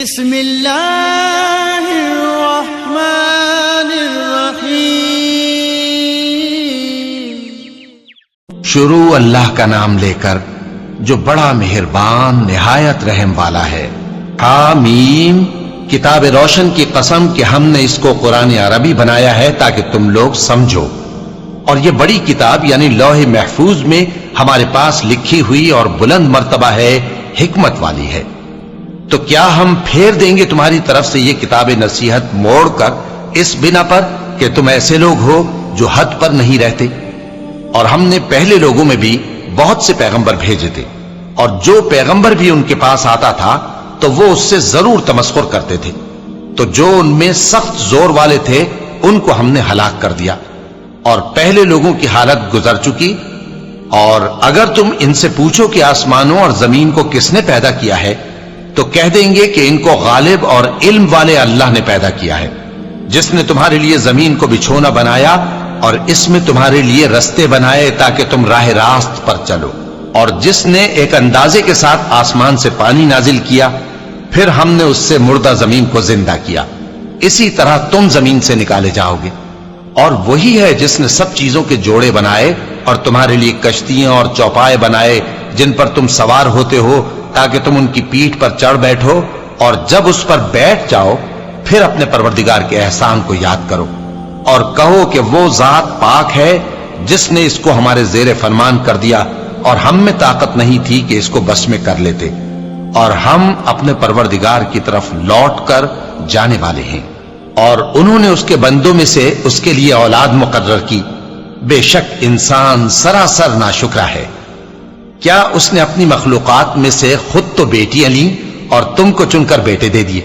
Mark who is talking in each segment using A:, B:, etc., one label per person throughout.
A: بسم اللہ الرحمن الرحیم۔
B: شروع اللہ کا نام لے کر جو بڑا مہربان نہایت رحم والا ہے۔ حامیم، کتاب روشن کی قسم کہ ہم نے اس کو قرآن عربی بنایا ہے تاکہ تم لوگ سمجھو، اور یہ بڑی کتاب یعنی لوح محفوظ میں ہمارے پاس لکھی ہوئی اور بلند مرتبہ ہے، حکمت والی ہے۔ تو کیا ہم پھیر دیں گے تمہاری طرف سے یہ کتاب نصیحت موڑ کر اس بنا پر کہ تم ایسے لوگ ہو جو حد پر نہیں رہتے؟ اور ہم نے پہلے لوگوں میں بھی بہت سے پیغمبر بھیجے تھے، اور جو پیغمبر بھی ان کے پاس آتا تھا تو وہ اس سے ضرور تمسخر کرتے تھے، تو جو ان میں سخت زور والے تھے ان کو ہم نے ہلاک کر دیا، اور پہلے لوگوں کی حالت گزر چکی۔ اور اگر تم ان سے پوچھو کہ آسمانوں اور زمین کو کس نے پیدا کیا ہے تو کہہ دیں گے کہ ان کو غالب اور علم والے اللہ نے پیدا کیا ہے، جس نے تمہارے لیے زمین کو بچھونا بنایا اور اس میں تمہارے لیے رستے بنائے تاکہ تم راہ راست پر چلو، اور جس نے ایک اندازے کے ساتھ آسمان سے پانی نازل کیا، پھر ہم نے اس سے مردہ زمین کو زندہ کیا، اسی طرح تم زمین سے نکالے جاؤ گے۔ اور وہی ہے جس نے سب چیزوں کے جوڑے بنائے اور تمہارے لیے کشتیاں اور چوپائے بنائے جن پر تم سوار ہوتے ہو تاکہ تم ان کی پیٹھ پر چڑھ بیٹھو، اور جب اس پر بیٹھ جاؤ پھر اپنے پروردگار کے احسان کو یاد کرو اور کہو کہ وہ ذات پاک ہے جس نے اس کو ہمارے زیر فرمان کر دیا، اور ہم میں طاقت نہیں تھی کہ اس کو بس میں کر لیتے، اور ہم اپنے پروردگار کی طرف لوٹ کر جانے والے ہیں۔ اور انہوں نے اس کے بندوں میں سے اس کے لیے اولاد مقرر کی، بے شک انسان سراسر ناشکرا ہے۔ کیا اس نے اپنی مخلوقات میں سے خود تو بیٹیاں لیں اور تم کو چن کر بیٹے دے دیے؟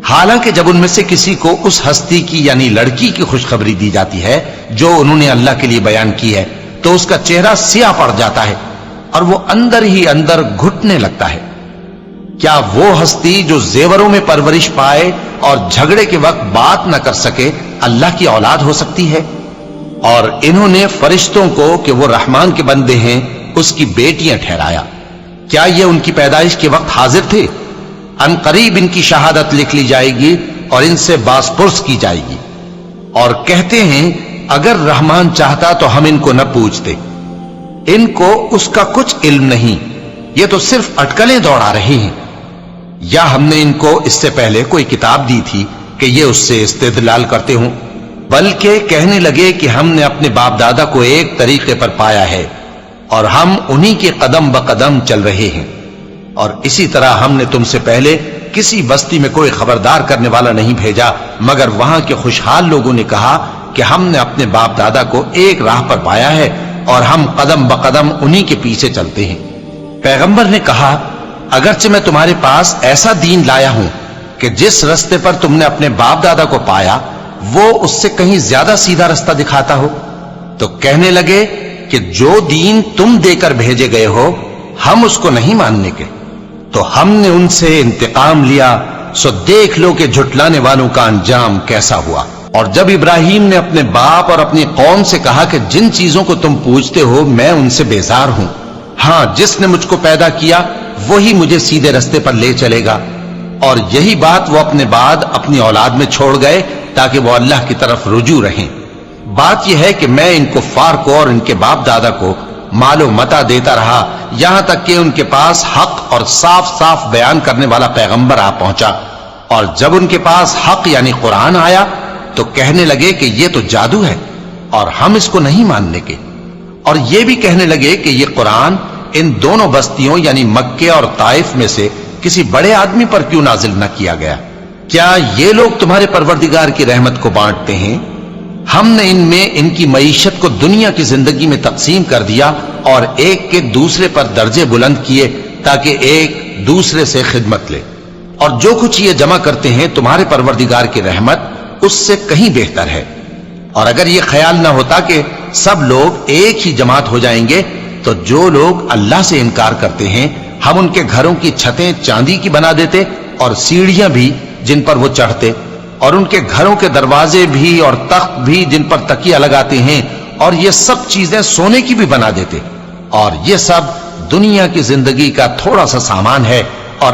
B: حالانکہ جب ان میں سے کسی کو اس ہستی کی یعنی لڑکی کی خوشخبری دی جاتی ہے جو انہوں نے اللہ کے لیے بیان کی ہے تو اس کا چہرہ سیاہ پڑ جاتا ہے اور وہ اندر ہی اندر گھٹنے لگتا ہے۔ کیا وہ ہستی جو زیوروں میں پرورش پائے اور جھگڑے کے وقت بات نہ کر سکے اللہ کی اولاد ہو سکتی ہے؟ اور انہوں نے فرشتوں کو کہ وہ رحمان کے بندے ہیں اس کی بیٹیاں ٹھہرایا۔ کیا یہ ان کی پیدائش کے وقت حاضر تھے؟ ان قریب ان کی شہادت لکھ لی جائے گی اور ان سے باز پرس کی جائے گی۔ اور کہتے ہیں اگر رحمان چاہتا تو ہم ان کو نہ پوچھتے، ان کو اس کا کچھ علم نہیں، یہ تو صرف اٹکلیں دوڑا رہے ہیں۔ یا ہم نے ان کو اس سے پہلے کوئی کتاب دی تھی کہ یہ اس سے استدلال کرتے ہوں؟ بلکہ کہنے لگے کہ ہم نے اپنے باپ دادا کو ایک طریقے پر پایا ہے اور ہم انہی کے قدم بقدم چل رہے ہیں۔ اور اسی طرح ہم نے تم سے پہلے کسی بستی میں کوئی خبردار کرنے والا نہیں بھیجا مگر وہاں کے خوشحال لوگوں نے کہا کہ ہم نے اپنے باپ دادا کو ایک راہ پر پایا ہے اور ہم قدم بقدم انہی کے پیچھے چلتے ہیں۔ پیغمبر نے کہا اگرچہ میں تمہارے پاس ایسا دین لایا ہوں کہ جس رستے پر تم نے اپنے باپ دادا کو پایا وہ اس سے کہیں زیادہ سیدھا رستہ دکھاتا ہو، تو کہنے لگے کہ جو دین تم دے کر بھیجے گئے ہو ہم اس کو نہیں ماننے کے، تو ہم نے ان سے انتقام لیا، سو دیکھ لو کہ جھٹلانے والوں کا انجام کیسا ہوا۔ اور جب ابراہیم نے اپنے باپ اور اپنی قوم سے کہا کہ جن چیزوں کو تم پوجتے ہو میں ان سے بیزار ہوں، ہاں جس نے مجھ کو پیدا کیا وہی مجھے سیدھے رستے پر لے چلے گا، اور یہی بات وہ اپنے بعد اپنی اولاد میں چھوڑ گئے تاکہ وہ اللہ کی طرف رجوع رہیں۔ بات یہ ہے کہ میں ان کفار کو اور ان کے باپ دادا کو مال و متاع دیتا رہا یہاں تک کہ ان کے پاس حق اور صاف صاف بیان کرنے والا پیغمبر آ پہنچا، اور جب ان کے پاس حق یعنی قرآن آیا تو کہنے لگے کہ یہ تو جادو ہے اور ہم اس کو نہیں ماننے کے، اور یہ بھی کہنے لگے کہ یہ قرآن ان دونوں بستیوں یعنی مکے اور طائف میں سے کسی بڑے آدمی پر کیوں نازل نہ کیا گیا؟ کیا یہ لوگ تمہارے پروردگار کی رحمت کو بانٹتے ہیں؟ ہم نے ان میں ان کی معیشت کو دنیا کی زندگی میں تقسیم کر دیا اور ایک کے دوسرے پر درجے بلند کیے تاکہ ایک دوسرے سے خدمت لے، اور جو کچھ یہ جمع کرتے ہیں تمہارے پروردگار کی رحمت اس سے کہیں بہتر ہے۔ اور اگر یہ خیال نہ ہوتا کہ سب لوگ ایک ہی جماعت ہو جائیں گے تو جو لوگ اللہ سے انکار کرتے ہیں ہم ان کے گھروں کی چھتیں چاندی کی بنا دیتے اور سیڑھیاں بھی جن پر وہ چڑھتے، اور ان کے گھروں کے دروازے بھی اور تخت بھی جن پر تکیہ لگاتے ہیں، اور یہ سب چیزیں سونے کی بھی بنا دیتے، اور یہ سب دنیا کی زندگی کا تھوڑا سا سامان ہے، اور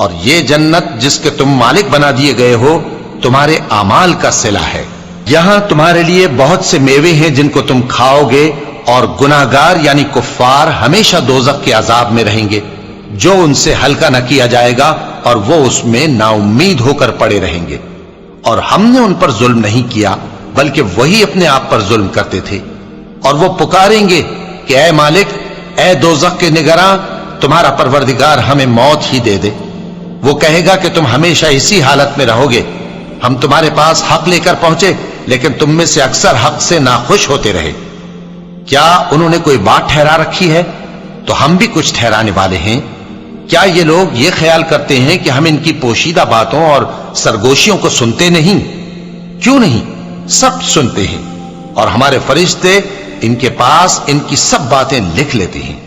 B: اور یہ جنت جس کے تم مالک بنا دیے گئے ہو تمہارے اعمال کا صلہ ہے. یہاں تمہارے لیے بہت سے میوے ہیں جن کو تم کھاؤ گے، اور گناہگار یعنی کفار ہمیشہ دوزخ کے عذاب میں رہیں گے جو ان سے ہلکا نہ کیا جائے گا، اور وہ اس میں نا امید ہو کر پڑے رہیں گے. اور ہم نے ان پر ظلم نہیں کیا بلکہ وہی اپنے آپ پر ظلم کرتے تھے. اور وہ پکاریں گے کہ اے مالک، اے دوزخ کے نگراں، تمہارا پروردگار ہمیں موت ہی دے دے. وہ کہے گا کہ تم ہمیشہ اسی حالت میں رہو گے. ہم تمہارے پاس حق لے کر پہنچے لیکن تم میں سے اکثر حق سے ناخوش ہوتے رہے. کیا انہوں نے کوئی بات ٹھہرا رکھی ہے؟ تو ہم بھی کچھ ٹھہرانے والے ہیں. کیا یہ لوگ یہ خیال کرتے ہیں کہ ہم ان کی پوشیدہ باتوں اور سرگوشیوں کو سنتے نہیں؟ کیوں نہیں، سب سنتے ہیں، اور ہمارے فرشتے ان کے پاس ان کی سب باتیں لکھ لیتے ہیں.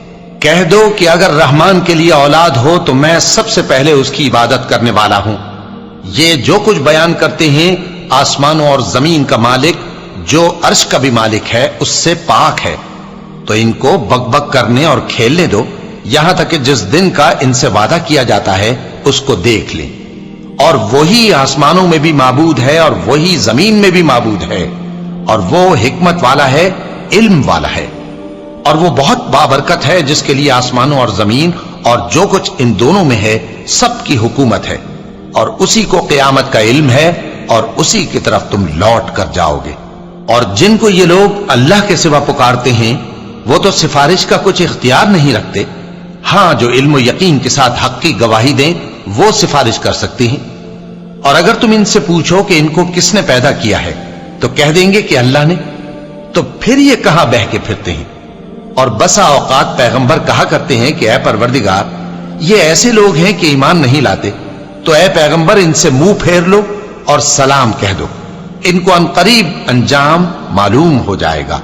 B: کہہ دو کہ اگر رحمان کے لیے اولاد ہو تو میں سب سے پہلے اس کی عبادت کرنے والا ہوں. یہ جو کچھ بیان کرتے ہیں آسمانوں اور زمین کا مالک جو عرش کا بھی مالک ہے اس سے پاک ہے. تو ان کو بک بک کرنے اور کھیلنے دو یہاں تک کہ جس دن کا ان سے وعدہ کیا جاتا ہے اس کو دیکھ لیں. اور وہی آسمانوں میں بھی معبود ہے اور وہی زمین میں بھی معبود ہے، اور وہ حکمت والا ہے، علم والا ہے. اور وہ بہت بابرکت ہے جس کے لیے آسمانوں اور زمین اور جو کچھ ان دونوں میں ہے سب کی حکومت ہے، اور اسی کو قیامت کا علم ہے، اور اسی کی طرف تم لوٹ کر جاؤ گے. اور جن کو یہ لوگ اللہ کے سوا پکارتے ہیں وہ تو سفارش کا کچھ اختیار نہیں رکھتے. ہاں، جو علم و یقین کے ساتھ حق کی گواہی دیں وہ سفارش کر سکتے ہیں. اور اگر تم ان سے پوچھو کہ ان کو کس نے پیدا کیا ہے تو کہہ دیں گے کہ اللہ نے. تو پھر یہ کہاں بہہ کے پھرتے ہیں؟ اور بسا اوقات پیغمبر کہا کرتے ہیں کہ اے پروردگار، یہ ایسے لوگ ہیں کہ ایمان نہیں لاتے، تو اے پیغمبر ان سے منہ پھیر لو اور سلام کہہ دو، ان کو عنقریب انجام معلوم ہو جائے گا.